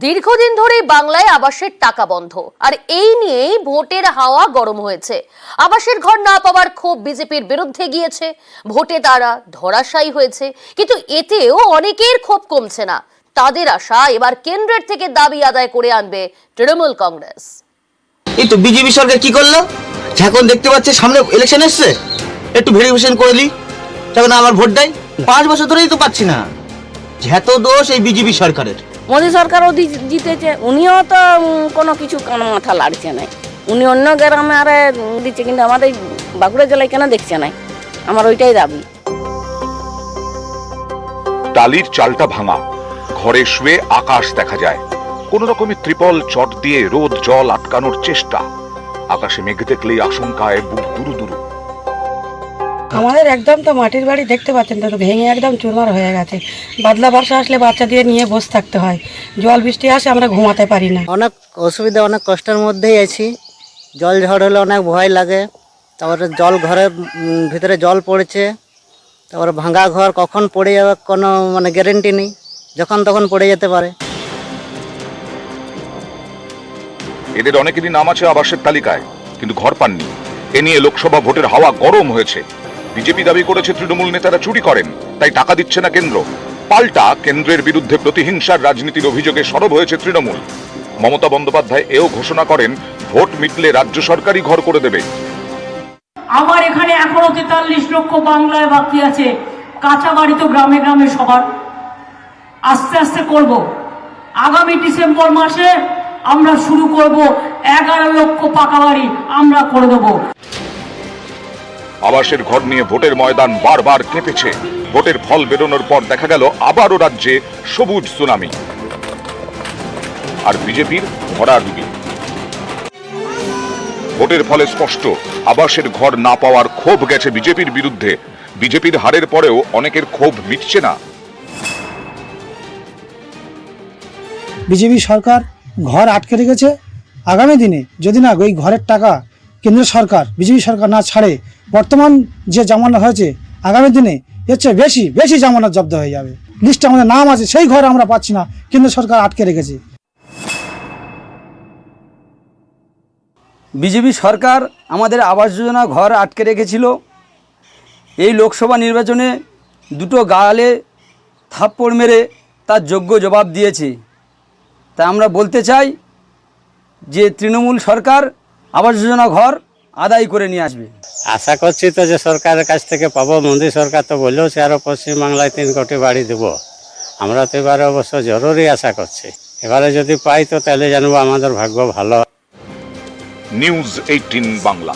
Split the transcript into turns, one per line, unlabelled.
দীর্ঘদিন ধরে বাংলায় আবাসের টাকা বন্ধ, আর এই নিয়েই ভোটের হাওয়া গরম হয়েছে। আবাসের ঘর না পাওয়ার ক্ষোভ বিজেপির বিরুদ্ধে গিয়েছে, ভোটে তারা ধরাশায়ী হয়েছে, কিন্তু এতেও অনেকের ক্ষোভ কমছে না। তাদের আশা এবার কেন্দ্রের থেকে দাবি আদায় করে আনবে তৃণমূল কংগ্রেস।
এই তো বিজেপি সরকার কি করলো, এখন দেখতে পাচ্ছে সামনে ইলেকশন এসছে, একটু ভেরিফিকেশন করে নি, তখন আমার ভোট দেয়। 5 বছর ধরেই তো পাচ্ছি না, যত দোষ এই বিজেপি সরকারের।
মোদী সরকারও জিতেছে, উনিও তো কোনো কিছু মাথা লাড়ছে নাই। উনি অন্য গ্রামে আরে দিচ্ছে, কিন্তু আমাদের বাঁকুড়া জেলায় কেন দেখছে নাই? আমার ওইটাই দাবি।
টালির চালটা ভাঙা, ঘরে শুয়ে আকাশ দেখা যায়। কোন রকমের ত্রিপল চট দিয়ে রোদ জল আটকানোর চেষ্টা। আকাশে মেঘ দেখলেই আশঙ্কায় বুক দুরু দুরু।
আমাদের একদম তো মাটির বাড়ি দেখতে পাচ্ছেন তো, ভেঙে একদম চুরমার হয়ে গেছে। বাদলা বর্ষা আসলে বাচ্চা দিয়ে নিয়ে বসে থাকতে হয়, জল বৃষ্টি আসে আমরা ঘুমাতে পারি না।
অনেক অসুবিধা, অনেক কষ্টের মধ্যেই আছি। জল ঝড় হলে অনেক ভয় লাগে। তারপরে জল ঘরের ভিতরে জল পড়েছে, তারপরে ভাঙা ঘর কখন পড়ে যাবে কোনো গ্যারেন্টি নেই, যখন তখন পড়ে যেতে পারে।
এদের অনেকেরই নাম আছে আবাসের তালিকায়, কিন্তু ঘর পাননি। এ নিয়ে লোকসভা ভোটের হাওয়া গরম হয়েছে। বিজেপি দাবি করেছে তৃণমূল নেতারা চুরি করেন, তাই টাকা দিচ্ছে না কেন্দ্র। পাল্টা কেন্দ্রের বিরুদ্ধে প্রতিহিংসার রাজনীতির অভিযোগে সরব হয়েছে তৃণমূল। মমতা বন্দ্যোপাধ্যায় এও ঘোষণা করেন, ভোট মিটলে রাজ্য সরকারই ঘর করে দেবে।
আমার এখানে এখনো 43 লক্ষ বাংলায় বাকি আছে। কাঁচা বাড়ি তো গ্রামে গ্রামে সবার, আস্তে আস্তে করব। আগামী ডিসেম্বর মাসে আমরা শুরু করব, 11 লক্ষ পাকা বাড়ি আমরা করে দেব।
আবাসের ঘর নিয়ে ভোটের ময়দান বারবার কেঁপেছে। ভোটের ফল বেরোনোর পর দেখা গেল আবারও রাজ্যে সবুজ সুনামি, আর বিজেপির ভরাডুবি। ভোটের ফলে স্পষ্ট, আবাসের ঘর না পাওয়ার ক্ষোভ গেছে বিজেপির বিরুদ্ধে। বিজেপির হারের পরেও অনেকের ক্ষোভ মিটছে না।
বিজেপি সরকার ঘর আটকে রেখেছে। আগামী দিনে যদি না ওই ঘরের টাকা কেন্দ্র সরকার, বিজেপি সরকার না ছাড়ে, বর্তমান যে জামানত হয়েছে, আগামী দিনে এর চেয়ে বেশি বেশি জামানত জব্দ হয়ে যাবে। লিস্টে আমাদের নাম আছে, সেই ঘর আমরা পাচ্ছি না, কেন্দ্র সরকার আটকে রেখেছে।
বিজেপি সরকার আমাদের আবাস যোজনা ঘর আটকে রেখেছিল। এই লোকসভা নির্বাচনে দুটো গালে থাপ্পড় মেরে তার যোগ্য জবাব দিয়েছে। তাই আমরা বলতে চাই যে তৃণমূল সরকার আবাস যোজনা ঘর আদায় করে নিয়ে আসবে।
আশা করছি তো যে সরকারের কাছ থেকে পাবো। মোদী সরকার তো বললেও সে আরও পশ্চিমবাংলায় 3 কোটি বাড়ি দেবো। আমরা তো এবারে অবশ্য জরুরি আশা করছি। এবারে যদি পাই তো তাহলে জানবো আমাদের ভাগ্য ভালো।
নিউজ 18 বাংলা।